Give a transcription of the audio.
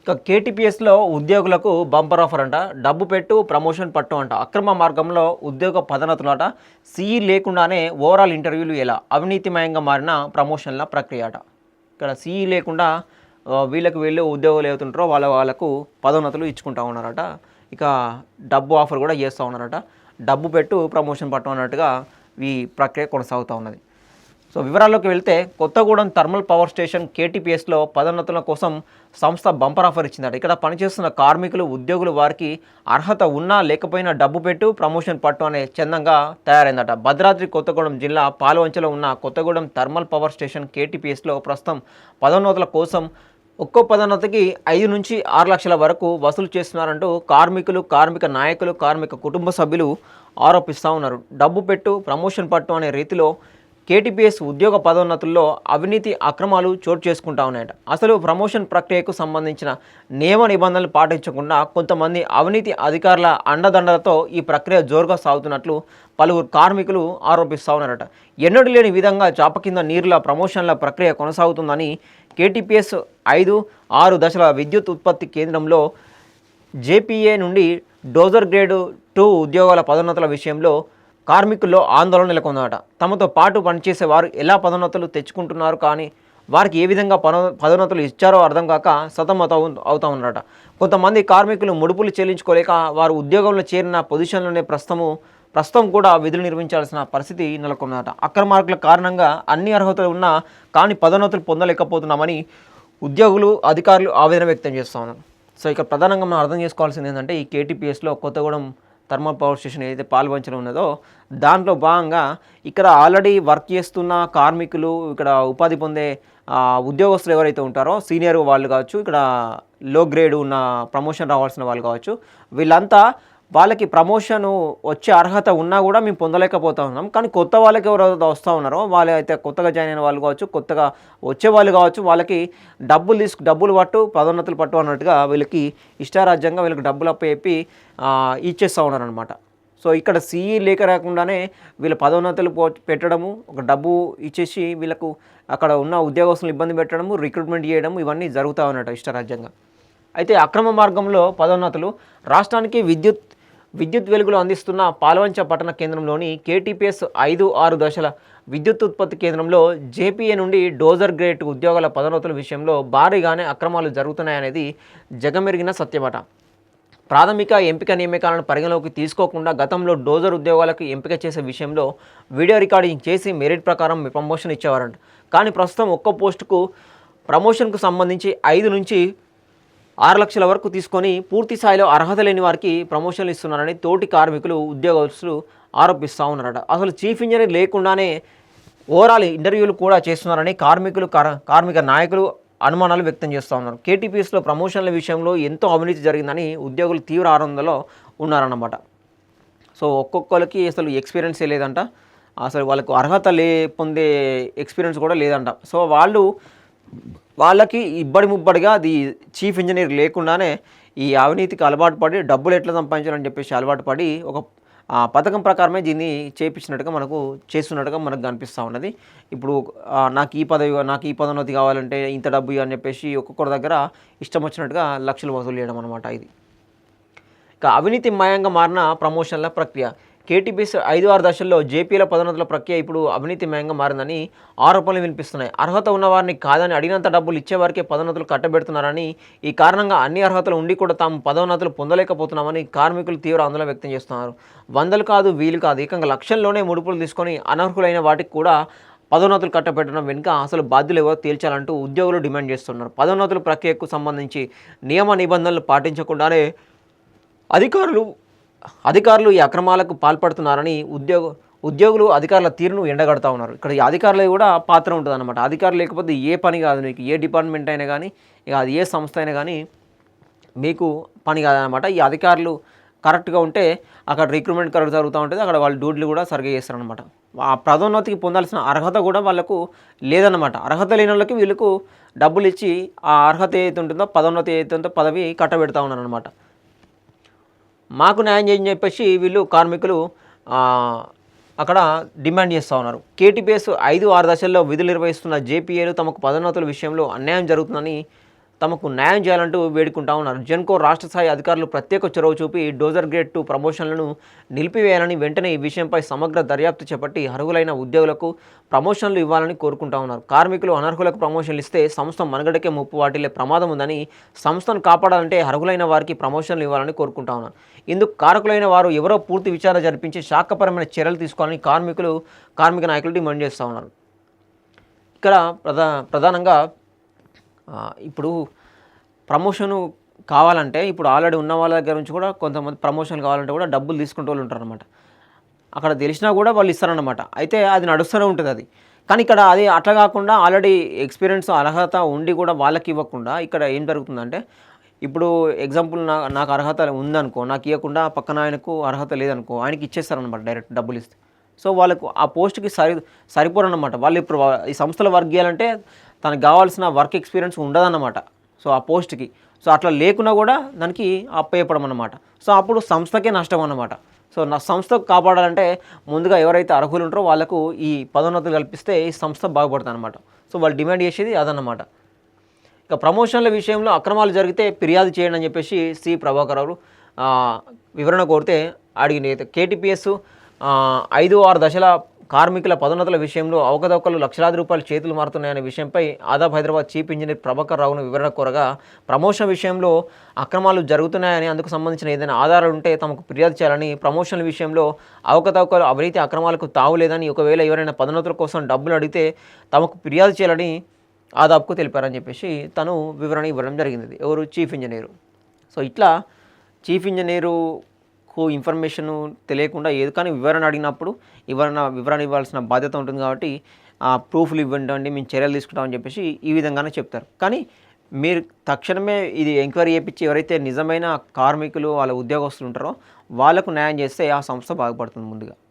ఇక కేటీపీఎస్లో ఉద్యోగులకు bumper offer అంట. డబ్బు పెట్టు ప్రమోషన్ పట్టు అంట. అక్రమ మార్గంలో ఉద్యోగ పదోన్నతులు అట. సీఈ లేకుండానే ఓవరాల్ ఇంటర్వ్యూలు ఎలా అవినీతిమయంగా మారిన ప్రమోషన్ల ప్రక్రియ అట. ఇక్కడ సీఈ లేకుండా వీళ్ళు ఉద్యోగులు ఏవుతుంటారో వాళ్ళకు పదోన్నతులు ఇచ్చుకుంటా ఉన్నారట. ఇక డబ్బు ఆఫర్ కూడా చేస్తూ ఉన్నారట. డబ్బు పెట్టు ప్రమోషన్ పట్టు అన్నట్టుగా ఈ ప్రక్రియ కొనసాగుతూ ఉన్నది. సో వివరాల్లోకి వెళ్తే కొత్తగూడెం థర్మల్ పవర్ స్టేషన్ కేటీపీఎస్లో పదోన్నతుల కోసం సంస్థ బంపర్ ఆఫర్ ఇచ్చిందట. ఇక్కడ పనిచేస్తున్న కార్మికులు ఉద్యోగులు వారికి అర్హత ఉన్నా లేకపోయినా డబ్బు పెట్టు ప్రమోషన్ పట్టు అనే చందంగా తయారైందట. భద్రాద్రి కొత్తగూడెం జిల్లా పాలవంచలో ఉన్న కొత్తగూడెం థర్మల్ పవర్ స్టేషన్ కేటీపీఎస్లో ప్రస్తుతం పదోన్నతుల కోసం ఒక్కో పదోన్నతికి 5 నుంచి 6 లక్షల వరకు వసూలు చేస్తున్నారంటూ కార్మికులు, కార్మిక నాయకులు, కార్మిక కుటుంబ సభ్యులు ఆరోపిస్తూ ఉన్నారు. డబ్బు పెట్టు ప్రమోషన్ పట్టు అనే రీతిలో కేటీపీఎస్ ఉద్యోగ పదోన్నతుల్లో అవినీతి అక్రమాలు చోటు చేసుకుంటా ఉన్నాయట. అసలు ప్రమోషన్ ప్రక్రియకు సంబంధించిన నియమ నిబంధనలు పాటించకుండా కొంతమంది అవినీతి అధికారుల అండదండలతో ఈ ప్రక్రియ జోరుగా సాగుతున్నట్లు పలువురు కార్మికులు ఆరోపిస్తూ ఉన్నారట. ఎన్నడూ లేని విధంగా చాప కింద నీరుల ప్రమోషన్ల ప్రక్రియ కొనసాగుతుందని కేటీపీఎస్ 5-6 దశల విద్యుత్ ఉత్పత్తి కేంద్రంలో జేపీఏ నుండి డోజర్ గ్రేడ్ 2 ఉద్యోగాల పదోన్నతుల విషయంలో కార్మికుల్లో ఆందోళన నెలకొందట. తమతో పాటు పనిచేసే వారు ఎలా పదోన్నతులు తెచ్చుకుంటున్నారు, కానీ వారికి ఏ విధంగా పదోన్నతులు ఇచ్చారో అర్థం కాక అవుతా ఉన్నారట. కొంతమంది కార్మికులు ముడుపులు చెల్లించుకోలేక వారు ఉద్యోగంలో చేరిన పొజిషన్లోనే ప్రస్తుతం కూడా విధులు నిర్వహించాల్సిన పరిస్థితి నెలకొందట. అక్రమార్కుల కారణంగా అన్ని అర్హతలు ఉన్నా కానీ పదోన్నతులు పొందలేకపోతున్నామని ఉద్యోగులు, అధికారులు ఆవేదన వ్యక్తం చేస్తూ ఉన్నారు. సో ఇక్కడ ప్రధానంగా మనం అర్థం చేసుకోవాల్సింది ఏంటంటే ఈ కేటీపీఎస్లో కొత్తగూడెం థర్మల్ పవర్ స్టేషన్ ఏదైతే పాల్వంచలో ఉన్నదో దాంట్లో భాగంగా ఇక్కడ ఆల్రెడీ వర్క్ చేస్తున్న కార్మికులు, ఇక్కడ ఉపాధి పొందే ఉద్యోగస్తులు ఎవరైతే ఉంటారో సీనియర్ వాళ్ళు కావచ్చు, ఇక్కడ లో గ్రేడ్ ఉన్న ప్రమోషన్ రావాల్సిన వాళ్ళు కావచ్చు, వీళ్ళంతా వాళ్ళకి ప్రమోషన్ వచ్చే అర్హత ఉన్నా కూడా మేము పొందలేకపోతా ఉన్నాం. కానీ కొత్త వాళ్ళకి ఎవరైతే వస్తూ ఉన్నారో వాళ్ళు అయితే కొత్తగా జాయిన్ అయిన వాళ్ళు కావచ్చు, కొత్తగా వచ్చే వాళ్ళు కావచ్చు, వాళ్ళకి డబ్బులు పట్టు పదోన్నతులు పట్టు అన్నట్టుగా వీళ్ళకి ఇష్టారాజ్యంగా వీళ్ళకి డబ్బులు అప్పచెప్పి ఇచ్చేస్తూ ఉన్నారనమాట. సో ఇక్కడ సీఈ లేక రాకుండానే వీళ్ళ పదోన్నతులు పెట్టడము, ఒక డబ్బు ఇచ్చేసి వీళ్ళకు అక్కడ ఉన్న ఉద్యోగస్తులను ఇబ్బంది పెట్టడము, రిక్రూట్మెంట్ చేయడము ఇవన్నీ జరుగుతూ ఉన్నట్టు ఇష్టారాజ్యంగా. అయితే అక్రమ మార్గంలో పదోన్నతులు రాష్ట్రానికి విద్యుత్ వెలుగులు అందిస్తున్న పాల్వంచ పట్టణ కేంద్రంలోని కేటీపీఎస్ 5-6 దశల విద్యుత్ ఉత్పత్తి కేంద్రంలో జేపీఏ నుండి డోజర్ గ్రేడ్ ఉద్యోగాల పదోన్నతుల విషయంలో భారీగానే అక్రమాలు జరుగుతున్నాయనేది జగమెరిగిన సత్యమట. ప్రాథమిక ఎంపిక నియామకాలను పరిగణలోకి తీసుకోకుండా గతంలో డోజర్ ఉద్యోగాలకు ఎంపిక చేసే విషయంలో వీడియో రికార్డింగ్ చేసి మెరిట్ ప్రకారం ప్రమోషన్ ఇచ్చేవారంట. కానీ ప్రస్తుతం ఒక్కో పోస్టుకు ప్రమోషన్కు సంబంధించి 5 నుంచి 6 లక్షల వరకు తీసుకొని పూర్తి స్థాయిలో అర్హత లేని వారికి ప్రమోషన్లు ఇస్తున్నారని తోటి కార్మికులు, ఉద్యోగస్తులు ఆరోపిస్తూ ఉన్నారట. అసలు చీఫ్ ఇంజనీర్ లేకుండానే ఓవరాల్ ఇంటర్వ్యూలు కూడా చేస్తున్నారని కార్మిక నాయకులు అనుమానాలు వ్యక్తం చేస్తూ ఉన్నారు. కేటీపీఎస్లో ప్రమోషన్ల విషయంలో ఎంతో అవినీతి జరిగిందని ఉద్యోగులు తీవ్ర ఆనందంలో ఉన్నారన్నమాట. సో ఒక్కొక్కరికి అసలు ఎక్స్పీరియన్సే లేదంట, అసలు వాళ్ళకు అర్హత పొందే ఎక్స్పీరియన్స్ కూడా లేదంట. సో వాళ్ళకి ఇబ్బడి ముబ్బడిగా అది చీఫ్ ఇంజనీర్ లేకుండానే ఈ అవినీతికి అలవాటు పడి డబ్బులు ఎట్లా సంపాదించాలని చెప్పేసి అలవాటు పడి ఒక పథకం ప్రకారమే దీన్ని చేయించినట్టుగా చేస్తున్నట్టుగా మనకు కనిపిస్తూ ఉన్నది. ఇప్పుడు నాకు ఈ పదోన్నతి కావాలంటే ఇంత డబ్బు అని చెప్పేసి ఒక్కొక్కరి దగ్గర ఇష్టం వచ్చినట్టుగా లక్షలు వసూలు చేయడం అనమాట. ఇది ఇక అవినీతిమయంగా మారిన ప్రమోషన్ల ప్రక్రియ. కేటీపీఎస్ 5-6 దశల్లో జేపీల పదోన్నతుల ప్రక్రియ ఇప్పుడు అవినీతిమయంగా మారిందని ఆరోపణలు వినిపిస్తున్నాయి. అర్హత ఉన్నవారిని కాదని అడిగినంత డబ్బులు ఇచ్చేవారికే పదోన్నతులు కట్టబెడుతున్నారని, ఈ కారణంగా అన్ని అర్హతలు ఉండి కూడా తాము పదోన్నతులు పొందలేకపోతున్నామని కార్మికులు తీవ్ర ఆందోళన వ్యక్తం చేస్తున్నారు. వందలు కాదు, వీలు కాదు, ఏకంగా లక్షల్లోనే ముడుపులు తీసుకొని అనర్హులైన వాటికి కూడా పదోన్నతులు కట్టబెట్టడం వెనుక అసలు బాధ్యులు ఎవరో తేల్చాలంటూ ఉద్యోగులు డిమాండ్ చేస్తున్నారు. పదోన్నతుల ప్రక్రియకు సంబంధించి నియమ నిబంధనలు పాటించకుండానే అధికారులు ఈ అక్రమాలకు పాల్పడుతున్నారని ఉద్యోగులు అధికారుల తీరును ఎండగడతా ఉన్నారు. ఇక్కడ ఈ అధికారులు కూడా పాత్ర ఉంటుంది అన్నమాట. అధికారులు లేకపోతే ఏ పని కాదు, మీకు ఏ డిపార్ట్మెంట్ అయినా కానీ, ఇక అది ఏ సంస్థ అయినా కానీ మీకు పని కాదనమాట. ఈ అధికారులు కరెక్ట్గా ఉంటే అక్కడ రిక్రూట్మెంట్ కరెక్ట్ జరుగుతూ ఉంటుంది, అక్కడ వాళ్ళు డ్యూటీలు కూడా సరిగ్గా చేస్తారనమాట. ఆ పదోన్నతికి పొందాల్సిన అర్హత కూడా వాళ్ళకు లేదన్నమాట. అర్హత లేని వాళ్ళకి వీళ్ళకు డబ్బులు ఇచ్చి ఆ అర్హత ఏదైతే ఉంటుందో, పదోన్నతి ఏదైతే ఉందో పదవి కట్టబెడతా ఉన్నారనమాట. మాకు న్యాయం చేయని చెప్పేసి వీళ్ళు కార్మికులు అక్కడ డిమాండ్ చేస్తూ ఉన్నారు. కేటీపీఎస్ 5-6 దశల్లో విధులు నిర్వహిస్తున్న జేపీఏలు తమకు పదోన్నతుల విషయంలో అన్యాయం జరుగుతుందని తమకు న్యాయం చేయాలంటూ వేడుకుంటా ఉన్నారు. జెన్కో రాష్ట్ర స్థాయి అధికారులు ప్రత్యేక చొరవ చూపి డోజర్ గ్రేడ్ 2 ప్రమోషన్లను నిలిపివేయాలని, వెంటనే ఈ విషయంపై సమగ్ర దర్యాప్తు చేపట్టి అర్హులైన ఉద్యోగులకు ప్రమోషన్లు ఇవ్వాలని కోరుకుంటా ఉన్నారు. కార్మికులు అనర్హులకు ప్రమోషన్లు ఇస్తే సంస్థ మనుగడకే ముప్పు వాటిల్లే ప్రమాదం ఉందని, సంస్థను కాపాడాలంటే అర్హులైన వారికి ప్రమోషన్లు ఇవ్వాలని కోరుకుంటా ఉన్నారు. ఇందుకు కారకులైన వారు ఎవరో పూర్తి విచారణ జరిపించి శాఖపరమైన చర్యలు తీసుకోవాలని కార్మిక నాయకులు డిమాండ్ చేస్తూ ఉన్నారు. ఇక్కడ ప్రధానంగా ఇప్పుడు ప్రమోషను కావాలంటే ఇప్పుడు ఆల్రెడీ ఉన్న వాళ్ళ దగ్గర నుంచి కూడా కొంతమంది ప్రమోషన్ కావాలంటే కూడా డబ్బులు తీసుకుంటూ వాళ్ళు ఉంటారనమాట. అక్కడ తెలిసినా కూడా వాళ్ళు ఇస్తారన్నమాట. అయితే అది నడుస్తూనే ఉంటుంది అది. కానీ ఇక్కడ అది అట్లా కాకుండా ఆల్రెడీ ఎక్స్పీరియన్స్ అర్హత ఉండి కూడా వాళ్ళకి ఇవ్వకుండా ఇక్కడ ఏం జరుగుతుందంటే, ఇప్పుడు ఎగ్జాంపుల్ నాకు అర్హత ఉందనుకో, నాకు ఇవ్వకుండా పక్కన ఆయనకు అర్హత లేదనుకో, ఆయనకి ఇచ్చేస్తారనమాట డైరెక్ట్ డబ్బులు ఇస్తే. సో వాళ్ళకు ఆ పోస్ట్కి సరిపోరన్నమాట. వాళ్ళు ఇప్పుడు ఈ సంస్థలో వర్క్ చేయాలంటే తనకు కావాల్సిన వర్క్ ఎక్స్పీరియన్స్ ఉండదన్నమాట. సో ఆ పోస్ట్కి సో అట్లా లేకున్నా కూడా దానికి అప్పయ్యపడం అన్నమాట. సో అప్పుడు సంస్థకే నష్టం అన్నమాట. సో నా సంస్థకు కాపాడాలంటే ముందుగా ఎవరైతే అర్హులు ఉంటారో వాళ్ళకు ఈ పదోన్నతులు కల్పిస్తే ఈ సంస్థ బాగుపడుతుంది అనమాట. సో వాళ్ళు డిమాండ్ చేసేది అదన్నమాట. ఇక ప్రమోషన్ల విషయంలో అక్రమాలు జరిగితే ఫిర్యాదు చేయండి అని చెప్పేసి సి ప్రభాకర్ రావు వివరణ కోరితే అడిగింది. కేటీపీఎస్ 5-6 దశల కార్మికుల పదోన్నతుల విషయంలో అవకతవకలు లక్షలాది రూపాయలు చేతులు మారుతున్నాయనే విషయంపై ఆదాబ్ హైదరాబాద్ చీఫ్ ఇంజనీర్ ప్రభాకర్ రావును వివరణ కోరగా, ప్రమోషన్ విషయంలో అక్రమాలు జరుగుతున్నాయని, అందుకు సంబంధించిన ఏదైనా ఆధారాలు ఉంటే తమకు ఫిర్యాదు చేయాలని, ప్రమోషన్ల విషయంలో అవకతవకలు అవినీతి అక్రమాలకు తావులేదని, ఒకవేళ ఎవరైనా పదోన్నతుల కోసం డబ్బులు అడిగితే తమకు ఫిర్యాదు చేయాలని ఆదాబ్కు తెలిపారని చెప్పేసి తను వివరణ ఇవ్వడం జరిగింది. ఎవరు? Chief engineer. సో ఇట్లా చీఫ్ ఇంజనీరు ఇన్ఫర్మేషన్ తెలియకుండా ఏది కానీ వివరణ అడిగినప్పుడు వివరణ ఇవ్వాల్సిన బాధ్యత ఉంటుంది. కాబట్టి ఆ ప్రూఫ్లు ఇవ్వండి, మేము చర్యలు తీసుకుంటామని చెప్పేసి ఈ విధంగానే చెప్తారు. కానీ మీరు తక్షణమే ఇది ఎంక్వైరీ చేయించి ఎవరైతే నిజమైన కార్మికులు వాళ్ళ ఉద్యోగస్తులు ఉంటారో వాళ్ళకు న్యాయం చేస్తే ఆ సంస్థ బాగుపడుతుంది ముందుగా.